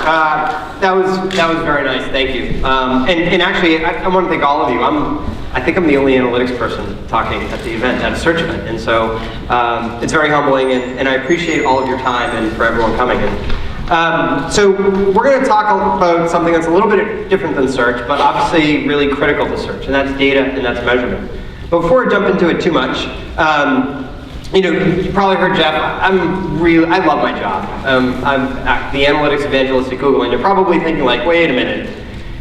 That was very nice. Thank you. And actually, I want to thank all of you. I think I'm the only analytics person talking at the event, at a search event, and so it's very humbling, and I appreciate all of your time and for everyone coming. So we're going to talk about something that's a little bit different than search, but obviously really critical to search, and that's data and that's measurement. But before I jump into it too much, you probably heard Jeff. I love my job. I'm the analytics evangelist at Google, and you're probably thinking like, wait a minute,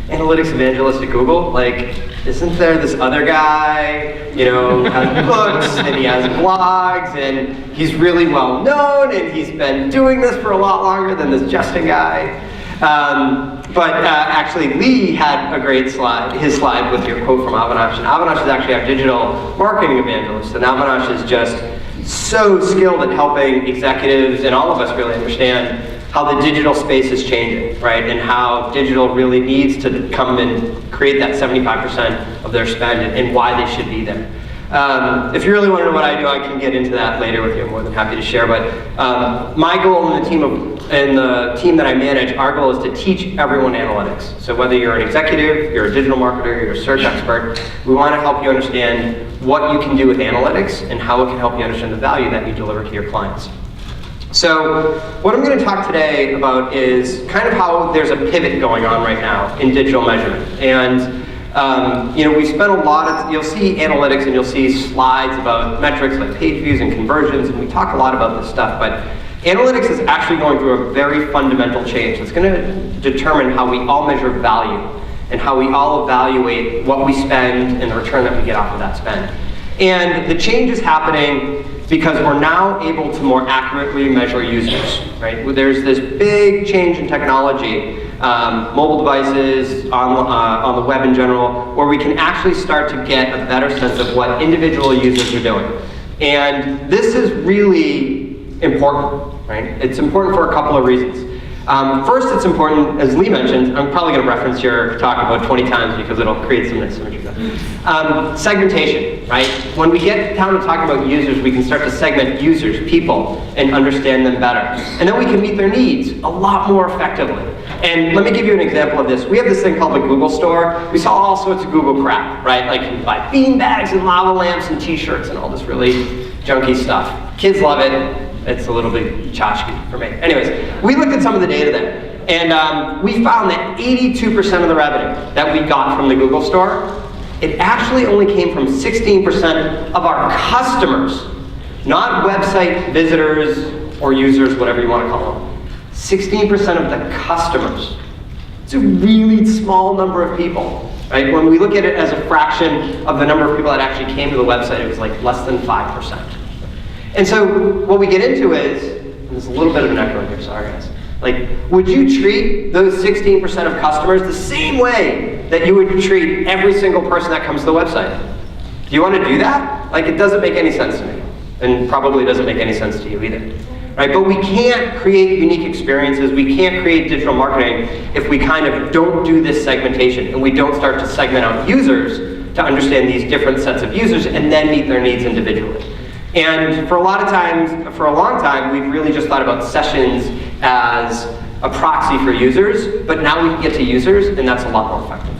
analytics evangelist at Google? Like, isn't there this other guy, who has books and he has blogs and he's really well known and he's been doing this for a lot longer than this Justin guy? But actually, Lee had a great slide, his slide with your quote from Avinash. And Avinash is actually our digital marketing evangelist. And Avinash is just so skilled at helping executives and all of us really understand how the digital space is changing, right? And how digital really needs to come and create that 75% of their spend and why they should be there. If you really want to know what I do, I can get into that later with you. I'm more than happy to share. But my goal in the team that I manage, our goal is to teach everyone analytics. So whether you're an executive, you're a digital marketer, you're a search expert, we want to help you understand what you can do with analytics and how it can help you understand the value that you deliver to your clients. So what I'm going to talk today about is kind of how there's a pivot going on right now in digital measurement. And we spent a lot of, you'll see analytics and you'll see slides about metrics like page views and conversions, and we talk a lot about this stuff, but analytics is actually going through a very fundamental change that's going to determine how we all measure value and how we all evaluate what we spend and the return that we get off of that spend. And the change is happening because we're now able to more accurately measure users, right? There's this big change in technology, mobile devices, on the web in general, where we can actually start to get a better sense of what individual users are doing. And this is really important, right? It's important for a couple of reasons. First, it's important, as Lee mentioned, I'm probably going to reference your talk about 20 times because it'll create some nice imagery. Segmentation, right? When we get down to talking about users, we can start to segment users, people, and understand them better. And then we can meet their needs a lot more effectively. And let me give you an example of this. We have this thing called the Google Store. We sell all sorts of Google crap, right? Like you buy bean bags and lava lamps and t-shirts and all this really junky stuff. Kids love it. It's a little bit tchotchke for me. Anyways, we looked at some of the data there, and we found that 82% of the revenue that we got from the Google Store, it actually only came from 16% of our customers, not website visitors or users, whatever you want to call them. 16% of the customers. It's a really small number of people, right? When we look at it as a fraction of the number of people that actually came to the website, it was like less than 5%. And so what we get into is, and there's a little bit of an echo here, sorry guys. Like, would you treat those 16% of customers the same way that you would treat every single person that comes to the website? Do you want to do that? Like, it doesn't make any sense to me. And probably doesn't make any sense to you either. Right? But we can't create unique experiences, we can't create digital marketing if we kind of don't do this segmentation and we don't start to segment out users to understand these different sets of users and then meet their needs individually. And for a long time, we've really just thought about sessions as a proxy for users, but now we can get to users, and that's a lot more effective.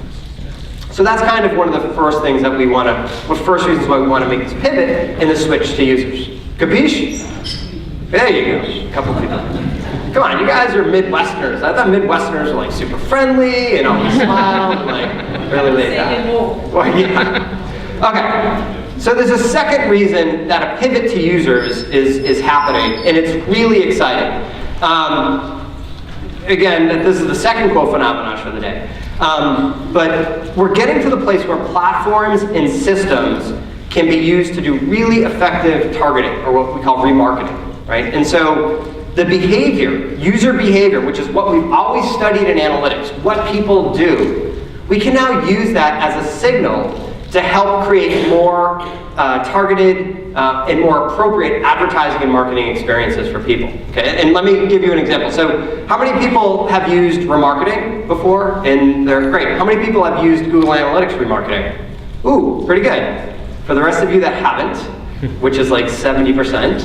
So that's kind of one of the first things that we want to, first reasons why we want to make this pivot and the switch to users. Capiche? There you go, a couple people. Come on, you guys are Midwesterners. I thought Midwesterners were like super friendly and always smile and like really laid back. Well, yeah. Okay. So there's a second reason that a pivot to users is happening, and it's really exciting. Again, this is the second quote from Avinash for the day. But we're getting to the place where platforms and systems can be used to do really effective targeting, or what we call remarketing, right? And so the behavior, user behavior, which is what we've always studied in analytics, what people do, we can now use that as a signal to help create more targeted and more appropriate advertising and marketing experiences for people. Okay, and let me give you an example. So, how many people have used remarketing before? And they're great. How many people have used Google Analytics remarketing? Ooh, pretty good. For the rest of you that haven't, which is like 70%,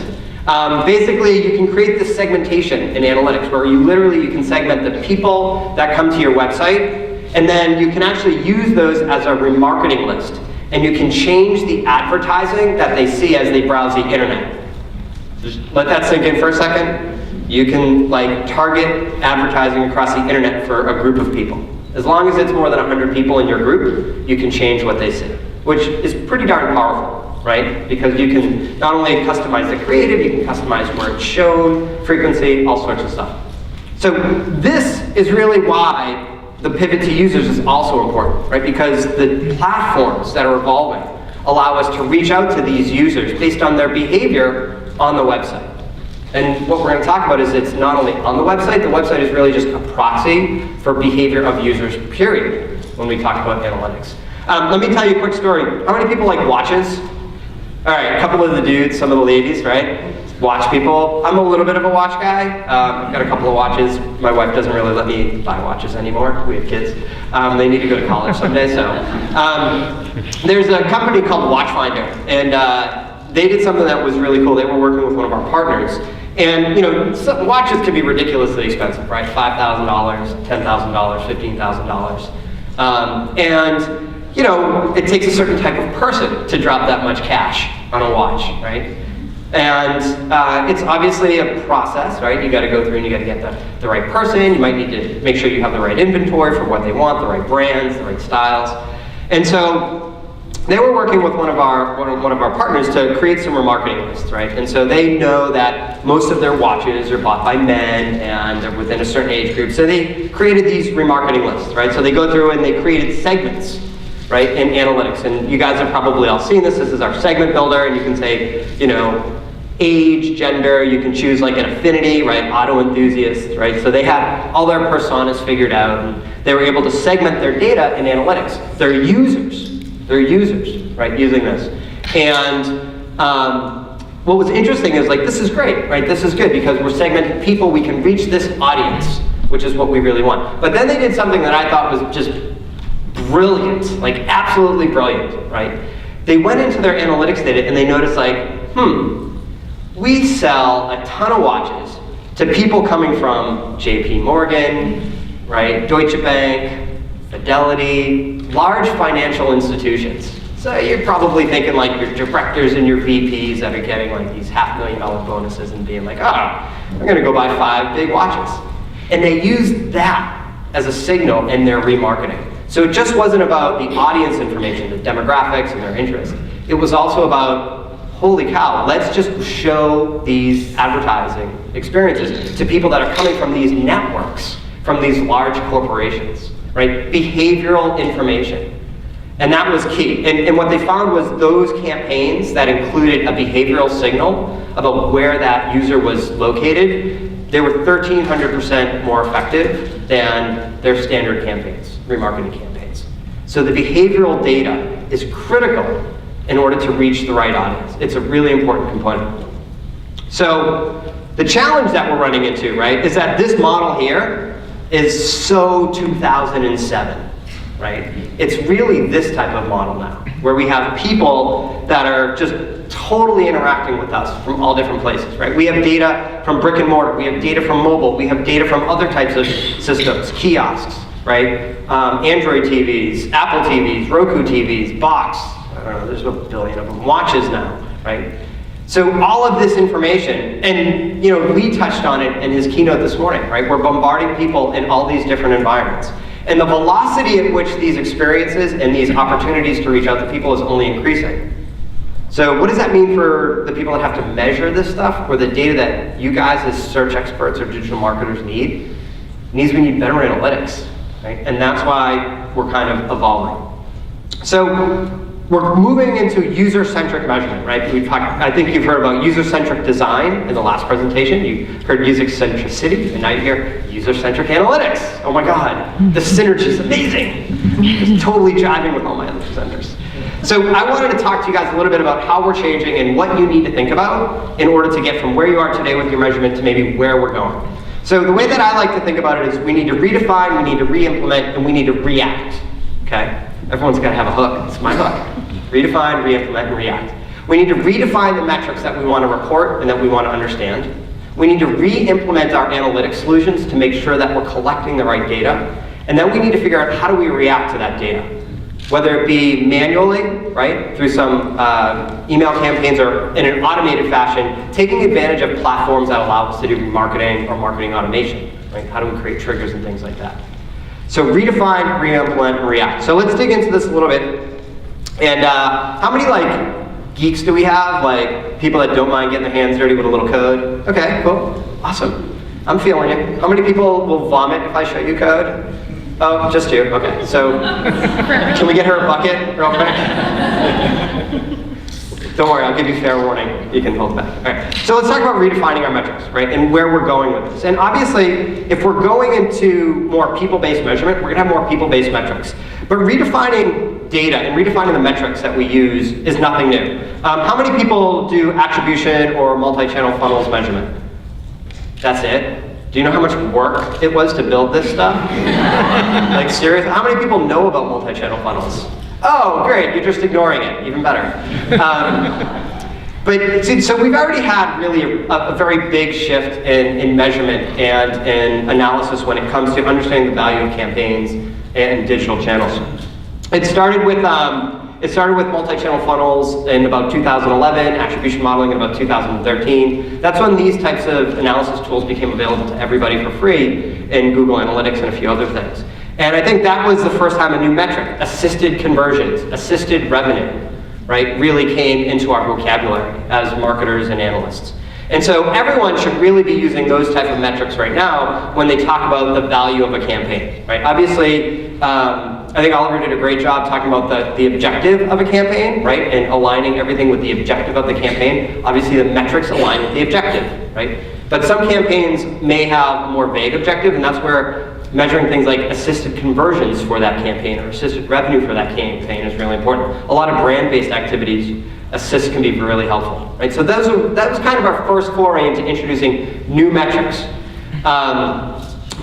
Basically, you can create this segmentation in analytics where you can segment the people that come to your website, and then you can actually use those as a remarketing list. And you can change the advertising that they see as they browse the internet. Just let that sink in for a second. You can target advertising across the internet for a group of people. As long as it's more than 100 people in your group, you can change what they see, which is pretty darn powerful, right? Because you can not only customize the creative, you can customize where it's shown, frequency, all sorts of stuff. So this is really why the pivot to users is also important, right? Because the platforms that are evolving allow us to reach out to these users based on their behavior on the website. And what we're going to talk about is it's not only on the website is really just a proxy for behavior of users, period, when we talk about analytics. Let me tell you a quick story. How many people like watches? All right, a couple of the dudes, some of the ladies, right? Watch people. I'm a little bit of a watch guy. I've got a couple of watches. My wife doesn't really let me buy watches anymore. We have kids. They need to go to college someday, so. There's a company called Watchfinder, and they did something that was really cool. They were working with one of our partners. And some watches can be ridiculously expensive, right? $5,000, $10,000, $15,000. And it takes a certain type of person to drop that much cash on a watch, right? And it's obviously a process, right? You got to go through and you got to get the right person. You might need to make sure you have the right inventory for what they want, the right brands, the right styles. And so they were working with one of our partners to create some remarketing lists, right? And so they know that most of their watches are bought by men and they're within a certain age group. So they created these remarketing lists, right? So they go through and they created segments, right, in analytics. And you guys have probably all seen this. This is our segment builder, and you can say, age, gender, you can choose like an affinity, right, auto enthusiasts, right? So they had all their personas figured out, and they were able to segment their data in analytics. They're users, right, using this. And what was interesting is this is great, right? This is good because we're segmenting people, we can reach this audience, which is what we really want. But then they did something that I thought was just brilliant, absolutely brilliant, right? They went into their analytics data and they noticed we sell a ton of watches to people coming from JP Morgan, right, Deutsche Bank, Fidelity, large financial institutions. So you're probably thinking your directors and your VPs that are getting these $500,000 bonuses and being I'm gonna go buy 5 big watches. And they used that as a signal in their remarketing. So it just wasn't about the audience information, the demographics and their interests. It was also about, holy cow, let's just show these advertising experiences to people that are coming from these networks, from these large corporations, right? Behavioral information. And that was key. And what they found was those campaigns that included a behavioral signal about where that user was located, they were 1,300% more effective than their standard campaigns, remarketing campaigns. So the behavioral data is critical in order to reach the right audience. It's a really important component. So the challenge that we're running into, right, is that this model here is so 2007, right? It's really this type of model now, where we have people that are just totally interacting with us from all different places, right? We have data from brick and mortar, we have data from mobile, we have data from other types of systems, kiosks, right? Android TVs, Apple TVs, Roku TVs, box, I don't know, there's a billion of them, watches now, right? So all of this information, and Lee touched on it in his keynote this morning, right? We're bombarding people in all these different environments. And the velocity at which these experiences and these opportunities to reach out to people is only increasing. So what does that mean for the people that have to measure this stuff, or the data that you guys as search experts or digital marketers need? It means we need better analytics, right? And that's why we're kind of evolving. So we're moving into user-centric measurement, right? I think you've heard about user-centric design in the last presentation. You heard user-centricity, and now you hear user-centric analytics. Oh my God, the synergy is amazing. It's totally jiving with all my other presenters. So I wanted to talk to you guys a little bit about how we're changing and what you need to think about in order to get from where you are today with your measurement to maybe where we're going. So the way that I like to think about it is we need to redefine, we need to re-implement, and we need to react, okay? Everyone's got to have a hook. It's my hook. Redefine, re-implement, and react. We need to redefine the metrics that we want to report and that we want to understand. We need to re-implement our analytics solutions to make sure that we're collecting the right data. And then we need to figure out how do we react to that data. Whether it be manually, right, through some email campaigns or in an automated fashion, taking advantage of platforms that allow us to do marketing or marketing automation, right? How do we create triggers and things like that? So redefine, re-implement, and react. So let's dig into this a little bit. And how many geeks do we have? Like people that don't mind getting their hands dirty with a little code? Okay, cool, awesome. I'm feeling it. How many people will vomit if I show you code? Oh, just you, okay. So, can we get her a bucket real quick? Don't worry, I'll give you fair warning. You can hold back. All right, so let's talk about redefining our metrics, right, and where we're going with this. And obviously, if we're going into more people-based measurement, we're gonna have more people-based metrics. But redefining data and redefining the metrics that we use is nothing new. How many people do attribution or multi-channel funnels measurement? That's it? Do you know how much work it was to build this stuff? Like seriously, how many people know about multi-channel funnels? Oh, great, you're just ignoring it, even better. But see, so we've already had really a very big shift in measurement and in analysis when it comes to understanding the value of campaigns and digital channels. It started with multi-channel funnels in about 2011, attribution modeling in about 2013. That's when these types of analysis tools became available to everybody for free in Google Analytics and a few other things. And I think that was the first time a new metric, assisted conversions, assisted revenue, right, really came into our vocabulary as marketers and analysts. And so everyone should really be using those type of metrics right now when they talk about the value of a campaign, right? Obviously, I think Oliver did a great job talking about the objective of a campaign, right? And aligning everything with the objective of the campaign. Obviously the metrics align with the objective, right? But some campaigns may have a more vague objective, and that's where measuring things like assisted conversions for that campaign or assisted revenue for that campaign is really important. A lot of brand-based activities, assists can be really helpful, right? So that was kind of our first foray into introducing new metrics.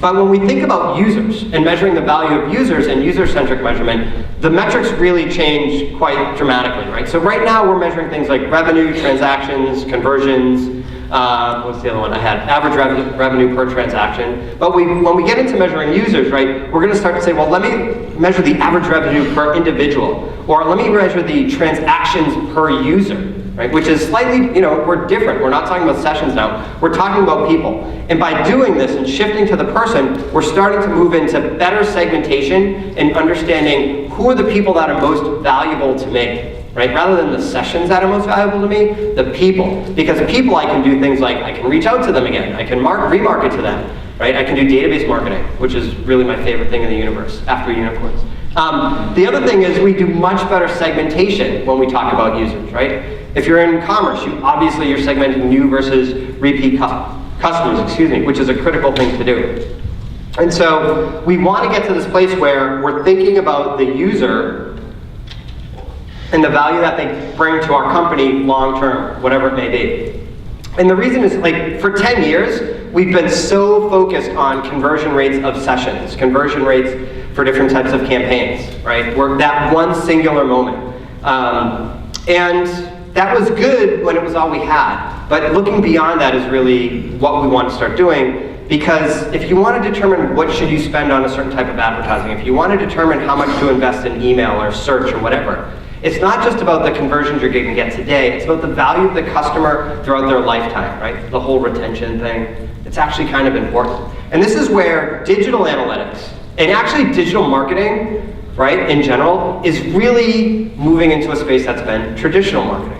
But when we think about users and measuring the value of users and user-centric measurement, the metrics really change quite dramatically, right? So right now we're measuring things like revenue, transactions, conversions, what's the other one I had? Average revenue per transaction. But when we get into measuring users, right, we're gonna start to say, well, let me measure the average revenue per individual, or let me measure the transactions per user. Right, which is slightly, we're different. We're not talking about sessions now. We're talking about people. And by doing this and shifting to the person, we're starting to move into better segmentation and understanding who are the people that are most valuable to me, right? Rather than the sessions that are most valuable to me, the people. Because people, I can do things like, I can reach out to them again. I can remarket to them, right? I can do database marketing, which is really my favorite thing in the universe, after unicorns. The other thing is we do much better segmentation when we talk about users, right? If you're in commerce, you're segmenting new versus repeat customers, which is a critical thing to do. And so we want to get to this place where we're thinking about the user and the value that they bring to our company long term, whatever it may be. And the reason is, for 10 years, we've been so focused on conversion rates of sessions, conversion rates for different types of campaigns, right? We're that one singular moment. And that was good when it was all we had, but looking beyond that is really what we want to start doing, because if you want to determine what should you spend on a certain type of advertising, if you want to determine how much to invest in email or search or whatever, it's not just about the conversions you're going to get today, it's about the value of the customer throughout their lifetime, right? The whole retention thing, it's actually kind of important. And this is where digital analytics, and actually digital marketing, right, in general, is really moving into a space that's been traditional marketing.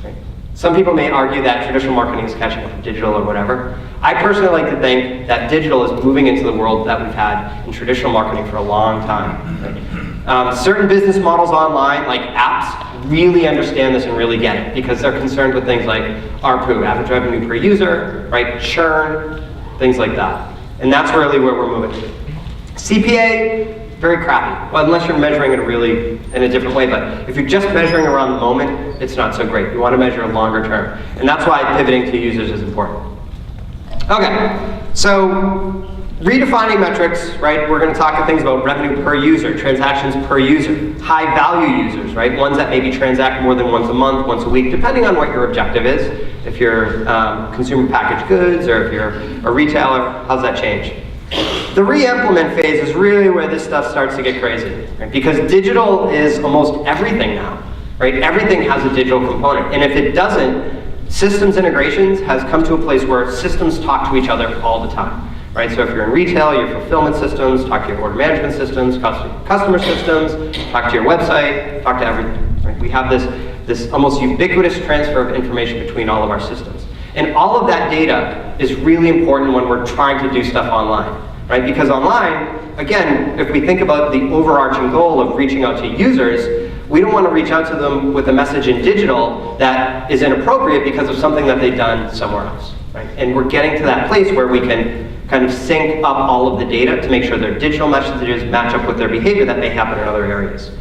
Right? Some people may argue that traditional marketing is catching up to digital or whatever. I personally like to think that digital is moving into the world that we've had in traditional marketing for a long time. Right? Certain business models online, like apps, really understand this and really get it because they're concerned with things like ARPU, average revenue per user, right, churn, things like that. And that's really where we're moving. CPA, very crappy. Well, unless you're measuring it really in a different way, but if you're just measuring around the moment, it's not so great. You want to measure a longer term. And that's why pivoting to users is important. Okay, so Redefining metrics, right? We're going to talk things about revenue per user, transactions per user, high value users, right? Ones that maybe transact more than once a month, once a week, depending on what your objective is. If you're consumer packaged goods or if you're a retailer, how's that change? The re-implement phase is really where this stuff starts to get crazy, right? Because digital is almost everything now, right? Everything has a digital component, and if it doesn't, systems integrations has come to a place where systems talk to each other all the time. Right, so if you're in retail, your fulfillment systems, talk to your order management systems, customer systems, talk to your website, talk to everything. Right? We have this almost ubiquitous transfer of information between all of our systems. And all of that data is really important when we're trying to do stuff online. Right? Because online, again, if we think about the overarching goal of reaching out to users, we don't want to reach out to them with a message in digital that is inappropriate because of something that they've done somewhere else. Right? And we're getting to that place where we can kind of sync up all of the data to make sure their digital messages match up with their behavior that may happen in other areas.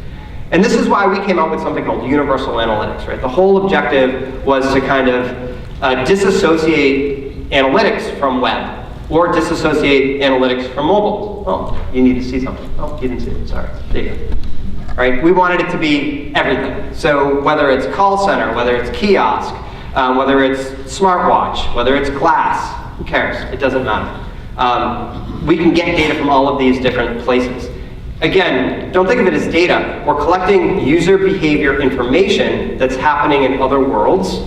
And this is why we came up with something called universal analytics, right? The whole objective was to kind of disassociate analytics from web, or disassociate analytics from mobile. Oh, you need to see something. Oh, you didn't see it, sorry. There you go. Right? We wanted it to be everything. So whether it's call center, whether it's kiosk, whether it's smartwatch, whether it's glass, who cares? It doesn't matter. We can get data from all of these different places. Again, don't think of it as data. We're collecting user behavior information that's happening in other worlds,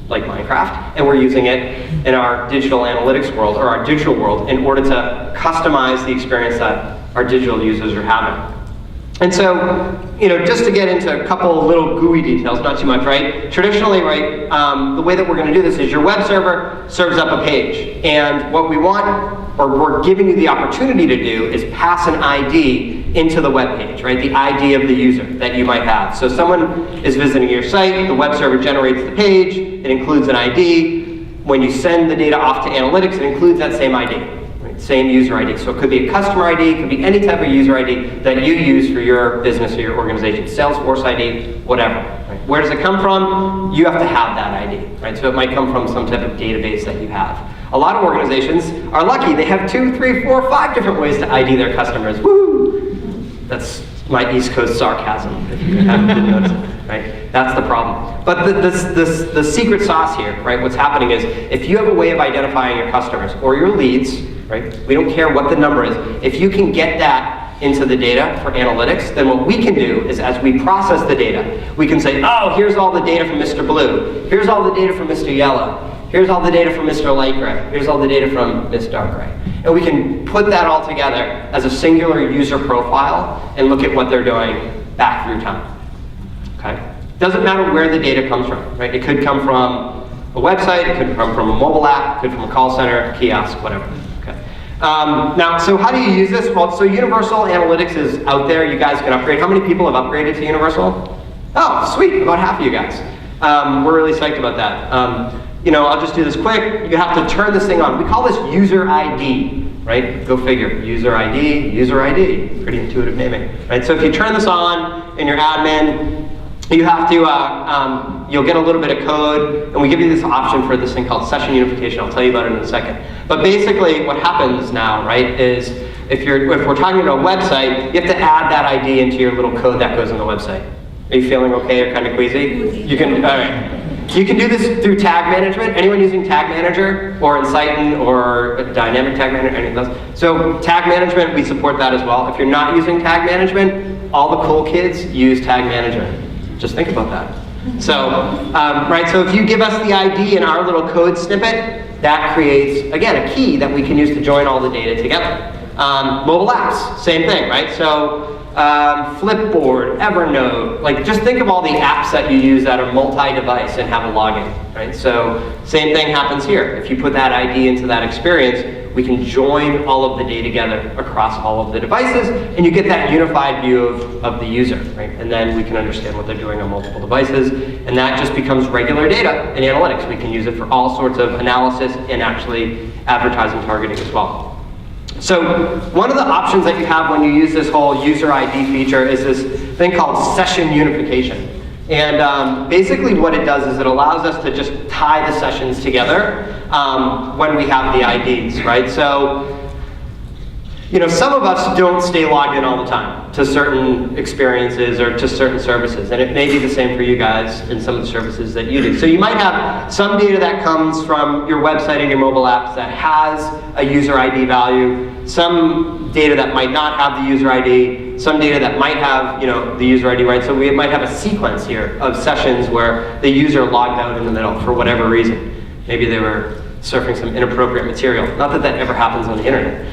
like Minecraft, and we're using it in our digital analytics world, or our digital world, in order to customize the experience that our digital users are having. And so, just to get into a couple little GUI details, not too much, right? Traditionally, right, the way that we're going to do this is your web server serves up a page. And what we want, or we're giving you the opportunity to do, is pass an ID into the web page, right? The ID of the user that you might have. So someone is visiting your site, the web server generates the page, it includes an ID. When you send the data off to analytics, it includes that same ID. Same user ID. So it could be a customer ID, it could be any type of user ID that you use for your business or your organization. Salesforce ID, whatever. Right? Where does it come from? You have to have that ID. Right? So it might come from some type of database that you have. A lot of organizations are lucky. They have 2, 3, 4, 5 different ways to ID their customers. Woo! That's my East Coast sarcasm, if you didn't notice it. Right? That's the problem. But the secret sauce here, right? What's happening is, if you have a way of identifying your customers or your leads, right? We don't care what the number is. If you can get that into the data for analytics, then what we can do is, as we process the data, we can say, oh, here's all the data from Mr. Blue. Here's all the data from Mr. Yellow. Here's all the data from Mr. Light Gray. Here's all the data from Miss Dark Gray. And we can put that all together as a singular user profile and look at what they're doing back through time. Okay? Doesn't matter where the data comes from, right? It could come from a website, it could come from a mobile app, it could come from a call center, a kiosk, whatever. Now, so how do you use this? Well, so Universal Analytics is out there. You guys can upgrade. How many people have upgraded to Universal? Oh, sweet. About half of you guys. We're really psyched about that. I'll just do this quick. You have to turn this thing on. We call this user ID, right? Go figure. User ID, user ID. Pretty intuitive naming, right? So if you turn this on in your admin, you have to, you'll get a little bit of code, and we give you this option for this thing called session unification. I'll tell you about it in a second. But basically what happens now, right, is if we're talking about a website, you have to add that ID into your little code that goes on the website. Are you feeling okay or kind of queasy? You can, all right. You can do this through tag management. Anyone using Tag Manager or Incitin or a Dynamic Tag Manager, any of those? So tag management, we support that as well. If you're not using tag management, all the cool kids use tag manager. Just think about that. So, right, so if you give us the ID in our little code snippet, that creates, again, a key that we can use to join all the data together. Mobile apps, same thing, right? So, Flipboard, Evernote, like just think of all the apps that you use that are multi-device and have a login, right? So, same thing happens here. If you put that ID into that experience, we can join all of the data together across all of the devices, and you get that unified view of the user, right? And then we can understand what they're doing on multiple devices, and that just becomes regular data in analytics. We can use it for all sorts of analysis and actually advertising targeting as well. So one of the options that you have when you use this whole user ID feature is this thing called session unification. And basically what it does is it allows us to just tie the sessions together when we have the IDs, right? So some of us don't stay logged in all the time to certain experiences or to certain services, and it may be the same for you guys in some of the services that you do. So you might have some data that comes from your website and your mobile apps that has a user ID value, some data that might not have the user ID, some data that might have the user ID, right? So we might have a sequence here of sessions where the user logged out in the middle for whatever reason. Maybe they were surfing some inappropriate material. Not that that ever happens on the internet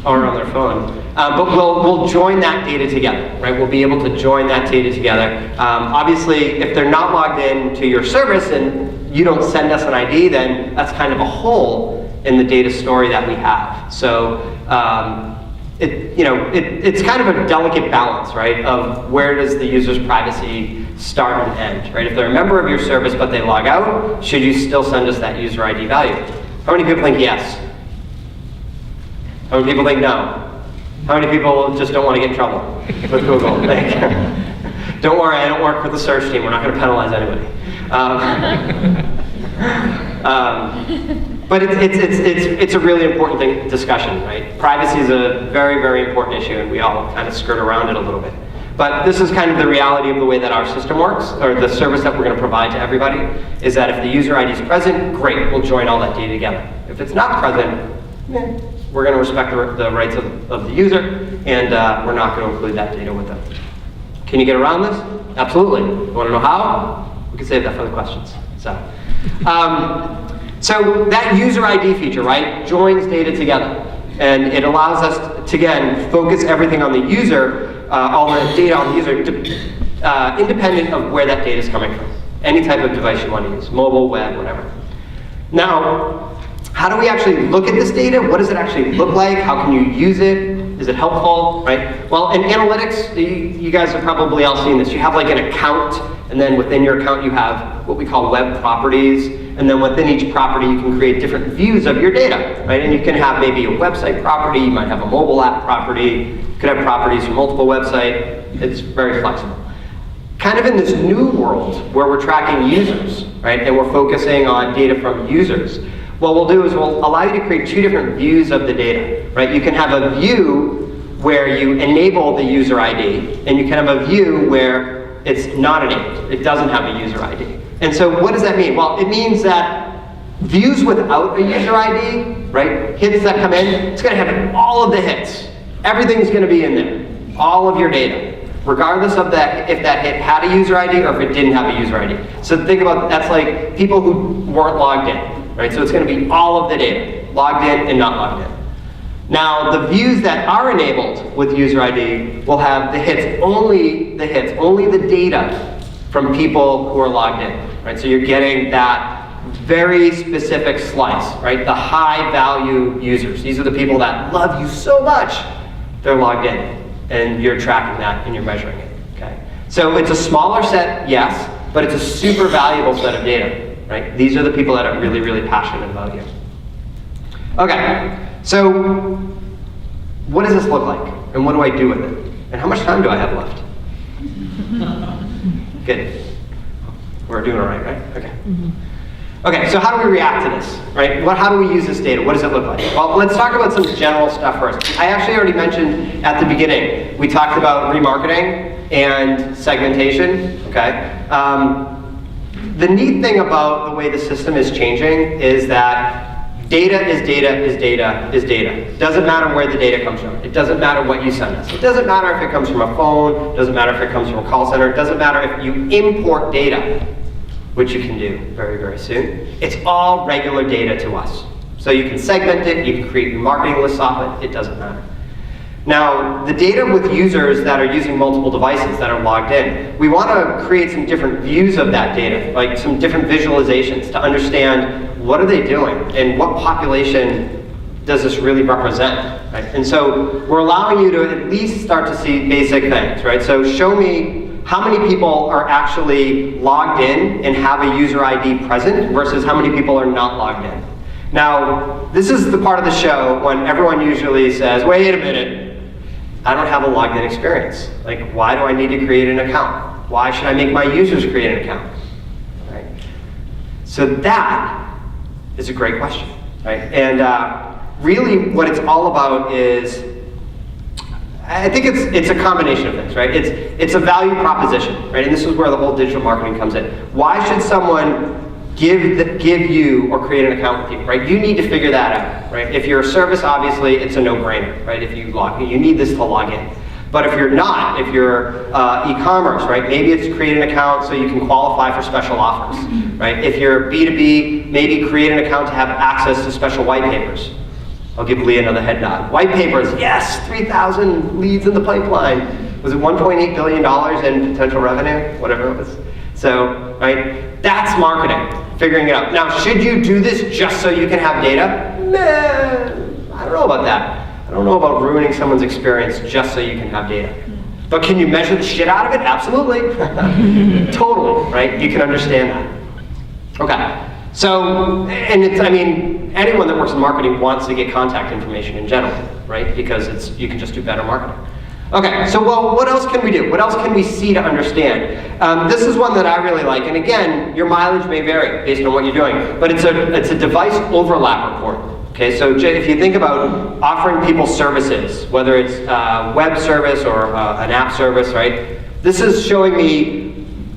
or on their phone. But we'll join that data together, right? We'll be able to join that data together. Obviously, if they're not logged in to your service and you don't send us an ID, then that's kind of a hole in the data story that we have. So it's kind of a delicate balance, right? Of where does the user's privacy start and end, right? If they're a member of your service but they log out, should you still send us that user ID value? How many people think yes? How many people think no? How many people just don't want to get in trouble with Google? Don't worry, I don't work with the search team. We're not going to penalize anybody. But it's a really important discussion, right? Privacy is a very, very important issue, and we all kind of skirt around it a little bit. But this is kind of the reality of the way that our system works, or the service that we're going to provide to everybody, is that if the user ID is present, great, we'll join all that data together. If it's not present, we're going to respect the rights of the user, and we're not going to include that data with them. Can you get around this? Absolutely. You want to know how? We can save that for the questions. So that user ID feature, right, joins data together. And it allows us to, again, focus everything on the user, all the data on the user, independent of where that data is coming from. Any type of device you want to use, mobile, web, whatever. Now, how do we actually look at this data? What does it actually look like? How can you use it? Is it helpful, right? Well, in analytics, you guys have probably all seen this. You have like an account, and then within your account you have what we call web properties, and then within each property you can create different views of your data, right? And you can have maybe a website property, you might have a mobile app property, you could have properties from multiple websites. It's very flexible. Kind of in this new world where we're tracking users, right? And we're focusing on data from users. What we'll do is we'll allow you to create two different views of the data, right? You can have a view where you enable the user ID, and you can have a view where it's not enabled. It doesn't have a user ID. And so what does that mean? Well, it means that views without a user ID, right? Hits that come in, it's going to have all of the hits. Everything's going to be in there. All of your data. Regardless of that, if that hit had a user ID or if it didn't have a user ID. So think about that's like people who weren't logged in, right? So it's going to be all of the data, logged in and not logged in. Now, the views that are enabled with user ID will have the hits, only the data from people who are logged in, right? So you're getting that very specific slice, right? The high value users. These are the people that love you so much, they're logged in. And you're tracking that and you're measuring it, okay? So it's a smaller set, yes, but it's a super valuable set of data, right? These are the people that are really, really passionate about you. Okay, so what does this look like? And what do I do with it? And how much time do I have left? Good. We're doing all right? Okay. Okay, so how do we react to this, right? How do we use this data? What does it look like? Well, let's talk about some general stuff first. I actually already mentioned at the beginning, we talked about remarketing and segmentation, okay? The neat thing about the way the system is changing is that data is data is data is data. It doesn't matter where the data comes from. It doesn't matter what you send us. It doesn't matter if it comes from a phone. It doesn't matter if it comes from a call center. It doesn't matter if you import data, which you can do very, very soon. It's all regular data to us. So you can segment it, you can create marketing lists off it, it doesn't matter. Now, the data with users that are using multiple devices that are logged in, we want to create some different views of that data, like some different visualizations to understand what are they doing and what population does this really represent, right? And so we're allowing you to at least start to see basic things, right? So show me how many people are actually logged in and have a user ID present versus how many people are not logged in. Now, this is the part of the show when everyone usually says, wait a minute, I don't have a logged in experience. Like, why do I need to create an account? Why should I make my users create an account? Right? So that is a great question, right? And really what it's all about is, I think it's a combination of things, right? It's a value proposition, right? And this is where the whole digital marketing comes in. Why should someone give you or create an account with you, right? You need to figure that out, right? If you're a service, obviously, it's a no-brainer, right? If you need this to log in. But if you're not, if you're e-commerce, right? Maybe it's create an account so you can qualify for special offers, right? If you're B2B, maybe create an account to have access to special white papers. I'll give Lee another head nod. White papers, yes, 3,000 leads in the pipeline. Was it $1.8 billion in potential revenue? Whatever it was. So, right, that's marketing, figuring it out. Now, should you do this just so you can have data? Nah, I don't know about that. I don't know about ruining someone's experience just so you can have data. But can you measure the shit out of it? Absolutely. Totally, right? You can understand that. Okay. So, and it's, I mean, anyone that works in marketing wants to get contact information in general, right? Because you can just do better marketing. Okay, so well, what else can we do? What else can we see to understand? This is one that I really like, and again, your mileage may vary based on what you're doing, but it's a device overlap report. Okay, so if you think about offering people services, whether it's a web service or an app service, right? This is showing me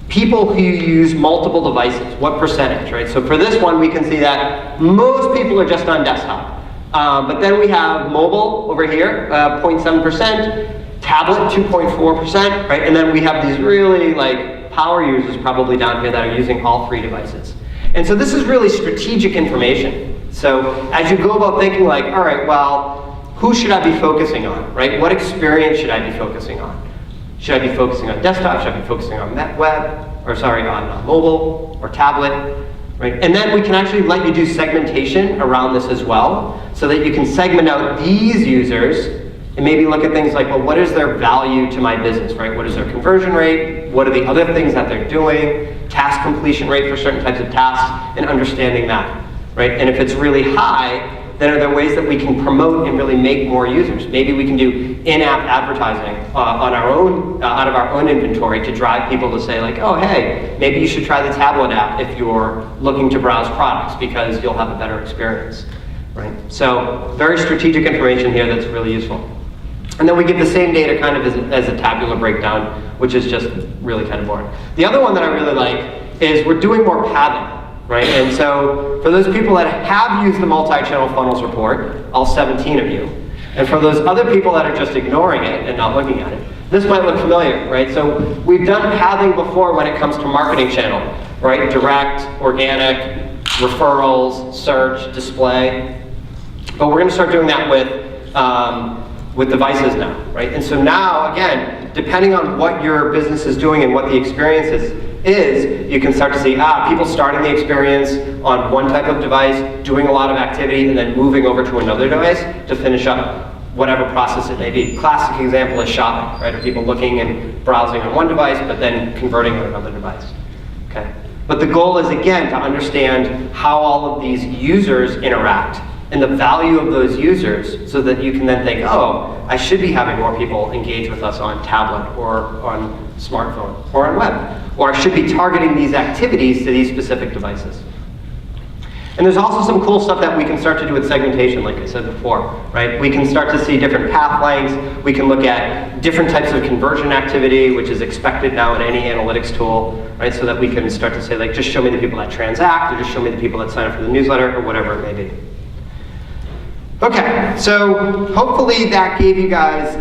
people who use multiple devices, what percentage, right? So for this one, we can see that most people are just on desktop. But then we have mobile over here, 0.7%, tablet, 2.4%, right? And then we have these really like power users probably down here that are using all three devices. And so this is really strategic information. So as you go about thinking like, all right, well, who should I be focusing on, right? What experience should I be focusing on? Should I be focusing on desktop? Should I be focusing on on mobile or tablet, right? And then we can actually let you do segmentation around this as well, so that you can segment out these users and maybe look at things like, well, what is their value to my business, right? What is their conversion rate? What are the other things that they're doing? Task completion rate for certain types of tasks, and understanding that, right? And if it's really high, then are there ways that we can promote and really make more users? Maybe we can do in-app advertising on our own, out of our own inventory to drive people to say like, oh, hey, maybe you should try the tablet app if you're looking to browse products because you'll have a better experience, right? So very strategic information here that's really useful. And then we give the same data kind of as a tabular breakdown, which is just really kind of boring. The other one that I really like is we're doing more pathing. Right, and so for those people that have used the multi-channel funnels report, all 17 of you, and for those other people that are just ignoring it and not looking at it, this might look familiar, right? So we've done pathing before when it comes to marketing channel, right? Direct, organic, referrals, search, display. But we're going to start doing that with devices now, right? And so now, again, depending on what your business is doing and what the experience is, you can start to see, people starting the experience on one type of device, doing a lot of activity, and then moving over to another device to finish up whatever process it may be. Classic example is shopping, right? Of people looking and browsing on one device, but then converting on another device, okay? But the goal is, again, to understand how all of these users interact and the value of those users, so that you can then think, oh, I should be having more people engage with us on tablet or on smartphone or on web. Or I should be targeting these activities to these specific devices. And there's also some cool stuff that we can start to do with segmentation, like I said before, right? We can start to see different path lengths. We can look at different types of conversion activity, which is expected now in any analytics tool, right? So that we can start to say, like, just show me the people that transact, or just show me the people that sign up for the newsletter, or whatever it may be. Okay, so hopefully that gave you guys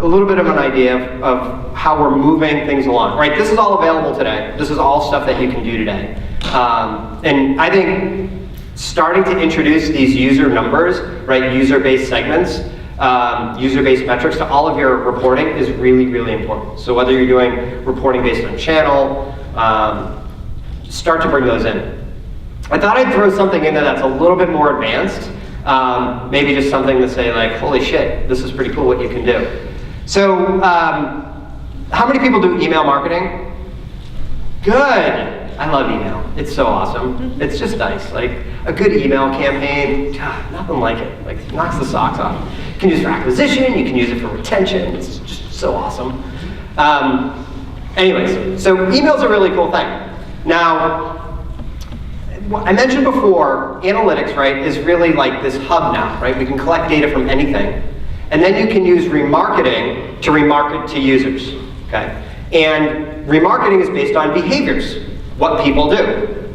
a little bit of an idea of how we're moving things along, right? This is all available today. This is all stuff that you can do today. And I think starting to introduce these user numbers, right, user-based segments, user-based metrics to all of your reporting is really, really important. So whether you're doing reporting based on channel, start to bring those in. I thought I'd throw something in there that's a little bit more advanced. Maybe just something to say like, holy shit, this is pretty cool what you can do. So, how many people do email marketing? Good. I love email. It's so awesome. It's just nice. Like a good email campaign, nothing like it. Like it knocks the socks off. You can use it for acquisition. You can use it for retention. It's just so awesome. Anyways, so email's a really cool thing. Now, I mentioned before, analytics, right, is really like this hub now, right? We can collect data from anything. And then you can use remarketing to remarket to users, okay? And remarketing is based on behaviors, what people do.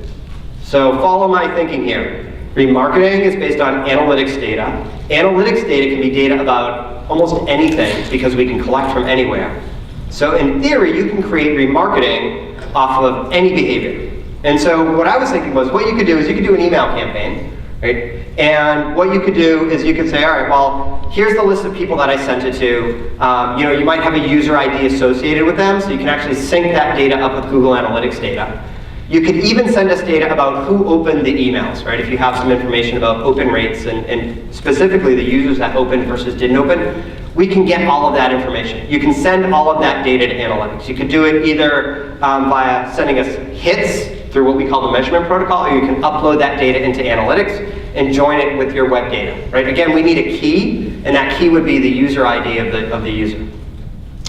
So follow my thinking here. Remarketing is based on analytics data. Analytics data can be data about almost anything because we can collect from anywhere. So in theory, you can create remarketing off of any behavior. And so what I was thinking was, what you could do is you could do an email campaign, right? And what you could do is you could say, all right, well, here's the list of people that I sent it to. You might have a user ID associated with them, so you can actually sync that data up with Google Analytics data. You could even send us data about who opened the emails, right? If you have some information about open rates and specifically the users that opened versus didn't open, we can get all of that information. You can send all of that data to analytics. You could do it either via sending us hits through what we call the measurement protocol, or you can upload that data into analytics and join it with your web data, right? Again, we need a key, and that key would be the user ID of the user.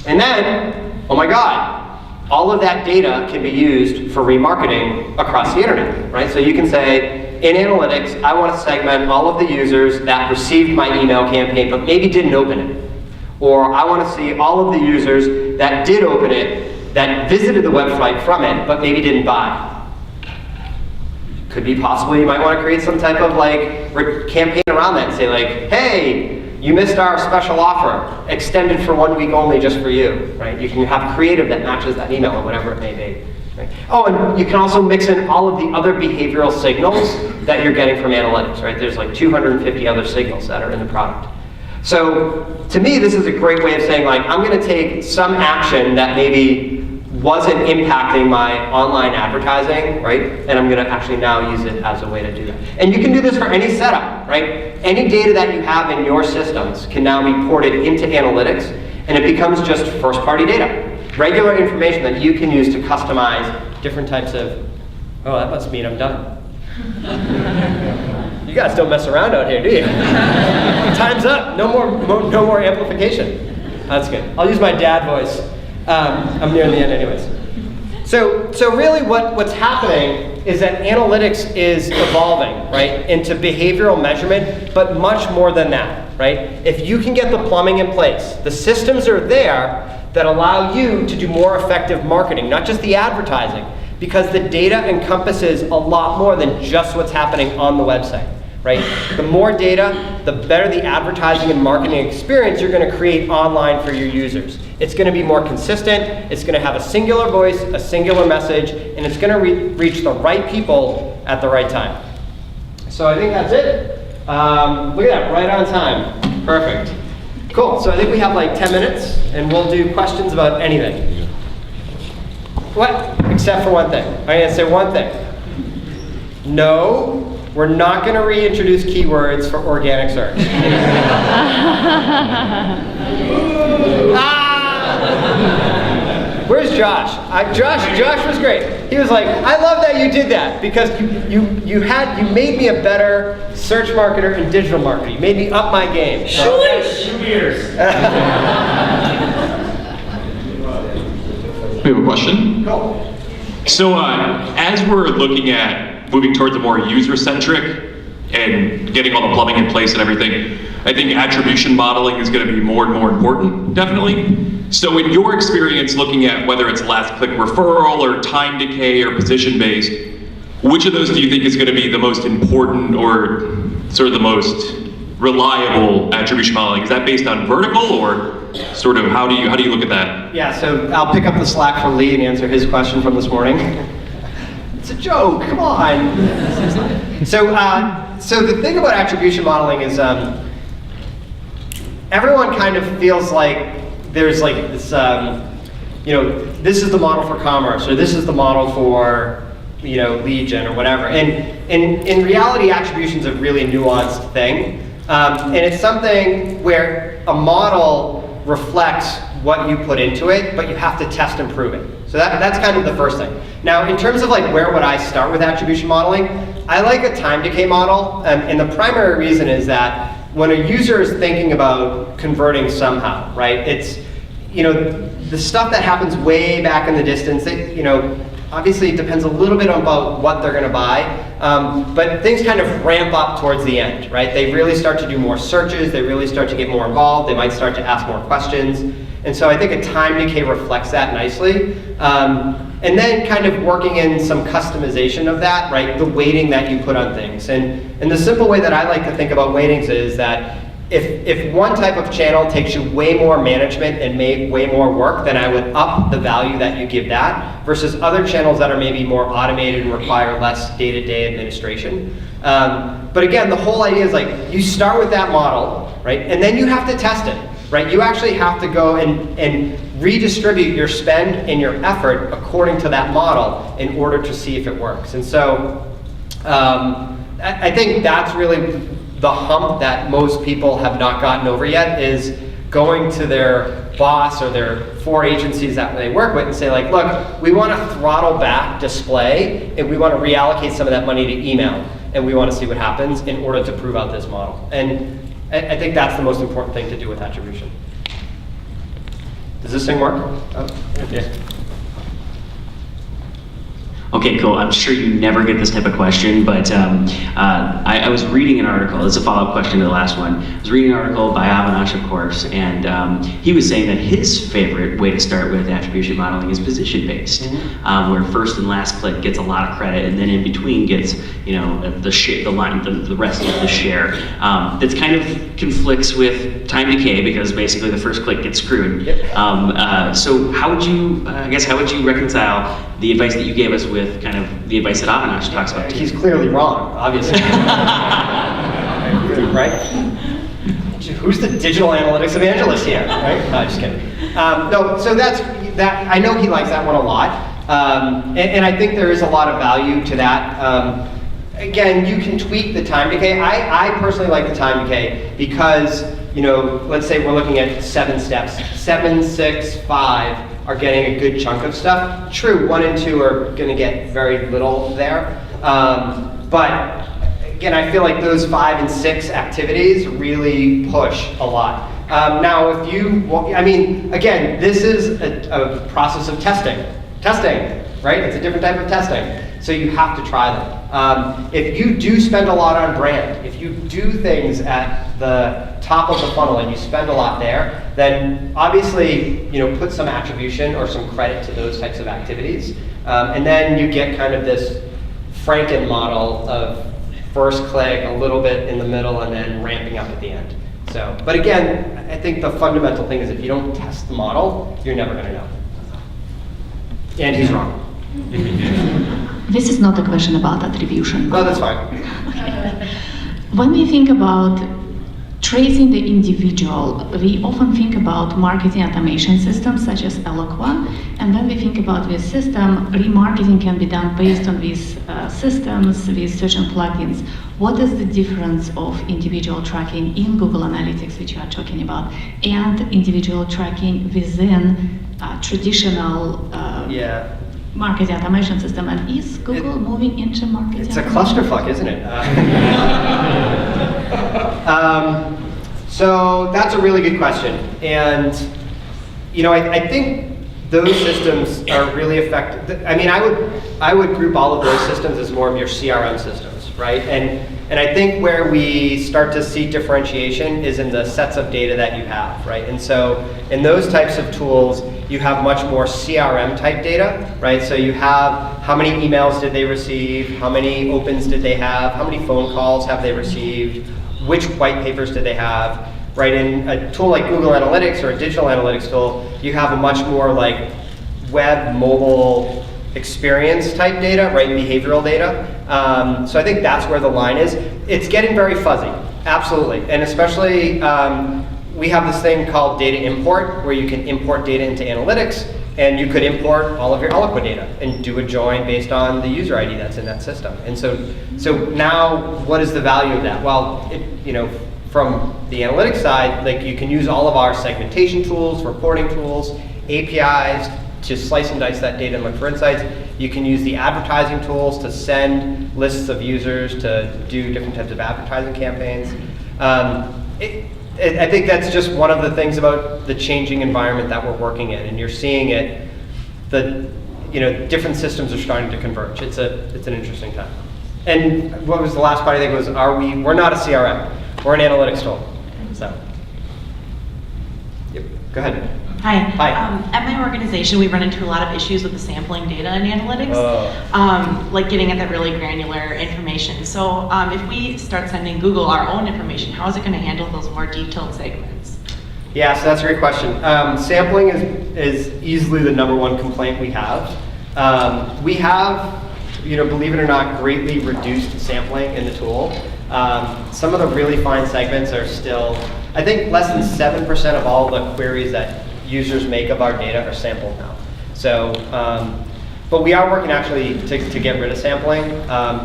And then, oh my God, all of that data can be used for remarketing across the internet, right? So you can say, in analytics, I want to segment all of the users that received my email campaign but maybe didn't open it. Or I want to see all of the users that did open it, that visited the website from it, but maybe didn't buy. Could be possible you might want to create some type of campaign around that and say like, hey, you missed our special offer, extended for 1 week only just for you, right? You can have creative that matches that email or whatever it may be. Right? Oh, and you can also mix in all of the other behavioral signals that you're getting from analytics, right? There's like 250 other signals that are in the product. So to me, this is a great way of saying like, I'm going to take some action that maybe wasn't impacting my online advertising, right? And I'm going to actually now use it as a way to do that. And you can do this for any setup, right? Any data that you have in your systems can now be ported into analytics, and it becomes just first-party data. Regular information that you can use to customize different types of, oh, that must mean I'm done. You guys don't mess around out here, do you? Time's up. No more amplification. That's good. I'll use my dad voice. I'm near the end anyways. So really what's happening is that analytics is evolving, right, into behavioral measurement, but much more than that, right? If you can get the plumbing in place, the systems are there that allow you to do more effective marketing, not just the advertising, because the data encompasses a lot more than just what's happening on the website. Right? The more data, the better the advertising and marketing experience you're going to create online for your users. It's going to be more consistent, it's going to have a singular voice, a singular message, and it's going to reach the right people at the right time. So I think that's it. Look at that, right on time. Perfect. Cool, so I think we have like 10 minutes, and we'll do questions about anything. What? Except for one thing. I'm going to say one thing. No. We're not going to reintroduce keywords for organic search. Where's Josh? Josh was great. He was like, I love that you did that because you made me a better search marketer and digital marketer. You made me up my game. So. 2 years. We have a question. Cool. So as we're looking at moving towards a more user-centric and getting all the plumbing in place and everything, I think attribution modeling is going to be more and more important, definitely. So in your experience looking at whether it's last click referral or time decay or position-based, which of those do you think is going to be the most important or sort of the most reliable attribution modeling? Is that based on vertical or sort of how do you look at that? Yeah, so I'll pick up the slack for Lee and answer his question from this morning. It's a joke, come on. So the thing about attribution modeling is everyone kind of feels like there's like this, this is the model for commerce, or this is the model for, lead gen, or whatever. And in reality, attribution is a really nuanced thing. And it's something where a model reflects what you put into it, but you have to test and prove it. So that's kind of the first thing. Now, in terms of like where would I start with attribution modeling, I like a time decay model, and the primary reason is that when a user is thinking about converting somehow, right? It's, the stuff that happens way back in the distance, obviously it depends a little bit about what they're going to buy, but things kind of ramp up towards the end, right? They really start to do more searches, they really start to get more involved, they might start to ask more questions. And so I think a time decay reflects that nicely. And then kind of working in some customization of that, right? The weighting that you put on things. And the simple way that I like to think about weightings is that if one type of channel takes you way more management and way more work, then I would up the value that you give that, versus other channels that are maybe more automated and require less day-to-day administration. But again, the whole idea is like, you start with that model, right? And then you have to test it, right? You actually have to go and redistribute your spend and your effort according to that model in order to see if it works. And so I think that's really the hump that most people have not gotten over yet, is going to their boss or their 4 agencies that they work with and say like, look, we want to throttle back display and we want to reallocate some of that money to email, and we want to see what happens in order to prove out this model. And I think that's the most important thing to do with attribution. Does this thing work? Oh, okay. Okay, cool. I'm sure you never get this type of question, but I was reading an article. It's a follow-up question to the last one. I was reading an article by Avinash, of course, and he was saying that his favorite way to start with attribution modeling is position-based, where first and last click gets a lot of credit, and then in between gets, you know, the rest of the share. That's kind of conflicts with time decay, because basically the first click gets screwed. Yep. So how would you, how would you reconcile the advice that you gave us with kind of the advice that Avinash talks about too? He's clearly wrong, obviously. Right? Who's the digital analytics evangelist here? Right? No, just kidding. No, so that's that. I know he likes that one a lot, and I think there is a lot of value to that. Again, you can tweak the time decay. I personally like the time decay because, you know, let's say we're looking at 7 steps. 7, 6, 5 are getting a good chunk of stuff. True, 1 and 2 are going to get very little there. But again, I feel like those 5 and 6 activities really push a lot. Now, if you, I mean, again, this is a process of testing, right? It's a different type of testing. So you have to try them. If you do spend a lot on brand, if you do things at the top of the funnel and you spend a lot there, then obviously, you know, put some attribution or some credit to those types of activities. And then you get kind of this Franken model of first click, a little bit in the middle, and then ramping up at the end. So, but again, I think the fundamental thing is if you don't test the model, you're never going to know. And he's wrong. This is not a question about attribution. No, that's fine. When we think about tracing the individual, we often think about marketing automation systems such as Eloqua, and when we think about this system, remarketing can be done based on these systems with certain plugins. What is the difference of individual tracking in Google Analytics, which you are talking about, and individual tracking within traditional marketing automation system? And is Google moving into marketing? It's a clusterfuck, isn't it? So that's a really good question. And, you know, I think those systems are really effective. I mean, I would group all of those systems as more of your CRM systems, right? And I think where we start to see differentiation is in the sets of data that you have, right? And so in those types of tools, you have much more CRM type data, right? So you have how many emails did they receive, how many opens did they have, how many phone calls have they received, which white papers did they have, right? In a tool like Google Analytics or a digital analytics tool, you have a much more like web, mobile experience type data, right? Behavioral data. So I think that's where the line is. It's getting very fuzzy, absolutely. And especially, we have this thing called data import, where you can import data into analytics, and you could import all of your Eloqua data and do a join based on the user ID that's in that system. And so now, what is the value of that? Well, you know, from the analytics side, like you can use all of our segmentation tools, reporting tools, APIs to slice and dice that data and look for insights. You can use the advertising tools to send lists of users to do different types of advertising campaigns. I think that's just one of the things about the changing environment that we're working in, and you're seeing it. different systems are starting to converge. It's an interesting time. And what was the last part I think was, we're not a CRM, we're an analytics tool. So, yep, go ahead. Hi. Hi. At my organization, we run into a lot of issues with the sampling data in analytics, like getting at that really granular information. So if we start sending Google our own information, how is it going to handle those more detailed segments? Yeah, so that's a great question. Sampling is easily the #1 complaint we have. We have, believe it or not, greatly reduced sampling in the tool. Some of the really fine segments are still, I think less than 7% of all the queries that users make of our data are sampled now. So, but we are working actually to get rid of sampling.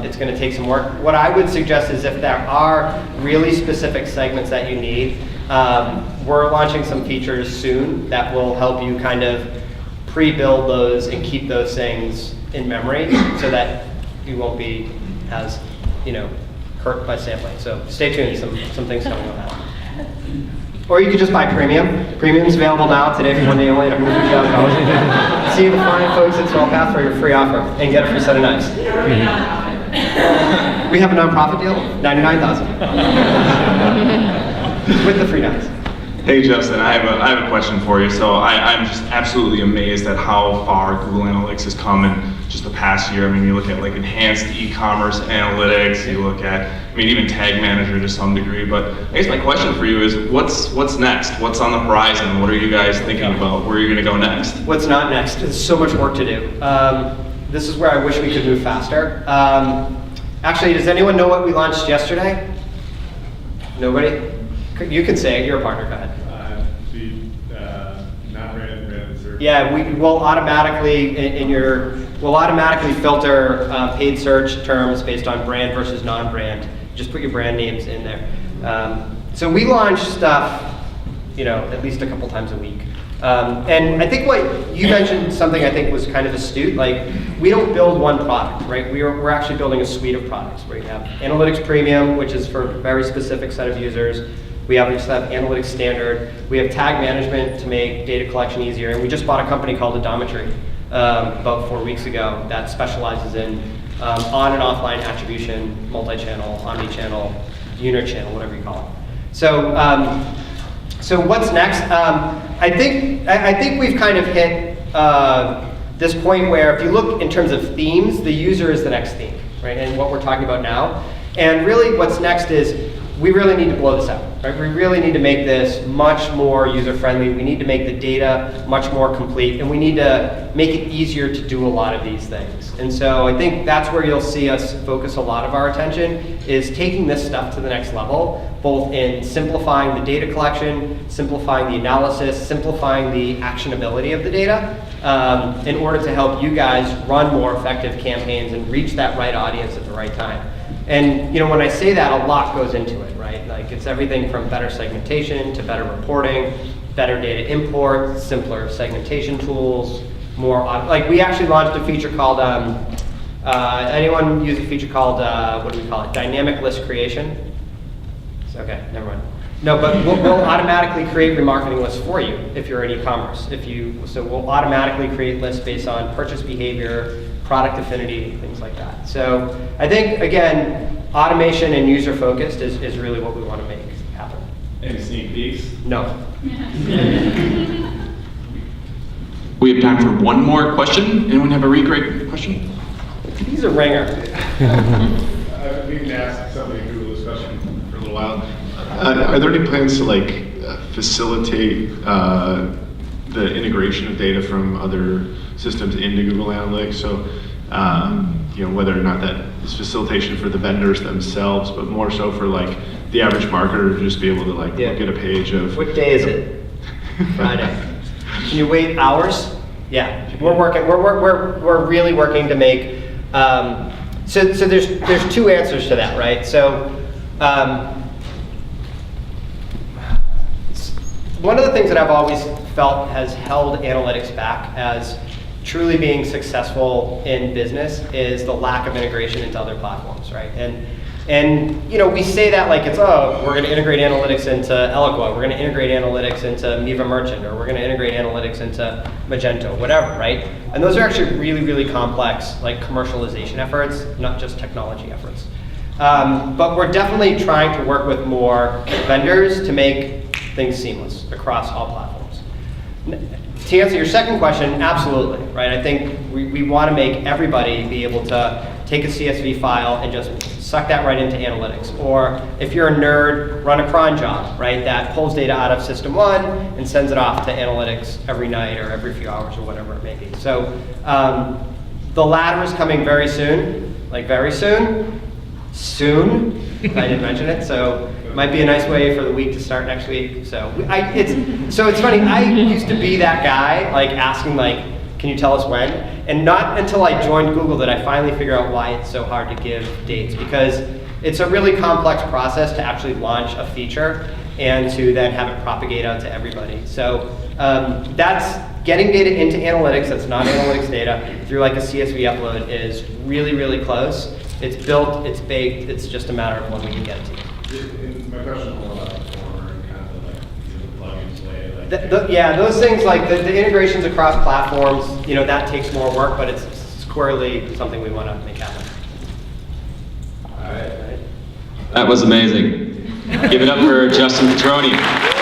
It's going to take some work. What I would suggest is if there are really specific segments that you need, we're launching some features soon that will help you kind of pre-build those and keep those things in memory so that you won't be as, hurt by sampling. So stay tuned, some things coming on that. Or you could just buy premium. Premium's available now today for 1 day only at MnSearch. See the fine folks at Swellpath for your free offer and get a free set of knives. We have a nonprofit deal, $99,000 with the free knives. Hey Justin, I have a question for you. So I'm just absolutely amazed at how far Google Analytics has come in just the past year. I mean, you look at like enhanced e-commerce analytics, you look at, even Tag Manager to some degree. But I guess my question for you is, what's next? What's on the horizon? What are you guys thinking about? Where are you going to go next? What's not next? There's so much work to do. This is where I wish we could move faster. Actually, does anyone know what we launched yesterday? Nobody? You can say it. You're a partner. Go ahead. Non-brand search. Yeah, we will automatically we'll automatically filter paid search terms based on brand versus non-brand. Just put your brand names in there. So we launch stuff, at least a couple times a week. And I think what you mentioned, something I think was kind of astute. Like, we don't build one product, right? We're actually building a suite of products where you have Analytics Premium, which is for a very specific set of users. We obviously have Analytics Standard. We have Tag Management to make data collection easier. And we just bought a company called Odometry about 4 weeks ago that specializes in on and offline attribution, multi-channel, omni-channel, unichannel, whatever you call it. So, so what's next? I think we've kind of hit this point where if you look in terms of themes, the user is the next theme, right? And what we're talking about now. And really what's next is we really need to blow this out, right? We really need to make this much more user-friendly. We need to make the data much more complete, and we need to make it easier to do a lot of these things. And so I think that's where you'll see us focus a lot of our attention, is taking this stuff to the next level, both in simplifying the data collection, simplifying the analysis, simplifying the actionability of the data, in order to help you guys run more effective campaigns and reach that right audience at the right time. And when I say that, a lot goes into it, right? Like, it's everything from better segmentation to better reporting, better data import, simpler segmentation tools, more, like we actually launched a feature called, anyone use a feature called, what do we call it? Dynamic list creation? Okay, never mind. No, but we'll automatically create remarketing lists for you if you're in e-commerce. So we'll automatically create lists based on purchase behavior, product affinity, things like that. So I think, again, automation and user-focused is really what we want to make happen. Any sneak peeks? No. We have time for one more question. Anyone have a really great question? He's a ringer. I've been asked somebody to Google this question for a little while. Are there any plans to facilitate the integration of data from other systems into Google Analytics? So, whether or not that is facilitation for the vendors themselves, but more so for the average marketer to just be able to look at a page of. What day is it? Friday. Can you wait hours? Yeah, we're working. We're really working to make. So there's two answers to that, right? So. One of the things that I've always felt has held analytics back as truly being successful in business is the lack of integration into other platforms, right? And And we say that like it's, oh, we're going to integrate analytics into Eloqua, we're going to integrate analytics into Miva Merchant, or we're going to integrate analytics into Magento, whatever, right? And those are actually really, really complex like commercialization efforts, not just technology efforts. But we're definitely trying to work with more vendors to make things seamless across all platforms. To answer your second question, absolutely, right? I think we want to make everybody be able to take a CSV file and just suck that right into analytics. Or if you're a nerd, run a cron job, right? That pulls data out of system 1 and sends it off to analytics every night or every few hours or whatever it may be. So the latter is coming very soon, like very soon. Soon, I didn't mention it, so it might be a nice way for the week to start next week. So it's funny, I used to be that guy, like asking like, can you tell us when? And not until I joined Google did I finally figure out why it's so hard to give dates, because it's a really complex process to actually launch a feature and to then have it propagate out to everybody. So that's getting data into analytics, that's not analytics data, through like a CSV upload is really, really close. It's built, it's baked, it's just a matter of when we can get it to you. My question is more about the former and kind of like the plugins way. Yeah, those things like the integrations across platforms, that takes more work, but it's squarely something we want to make happen. All right. That was amazing. Give it up for Justin Cutroni.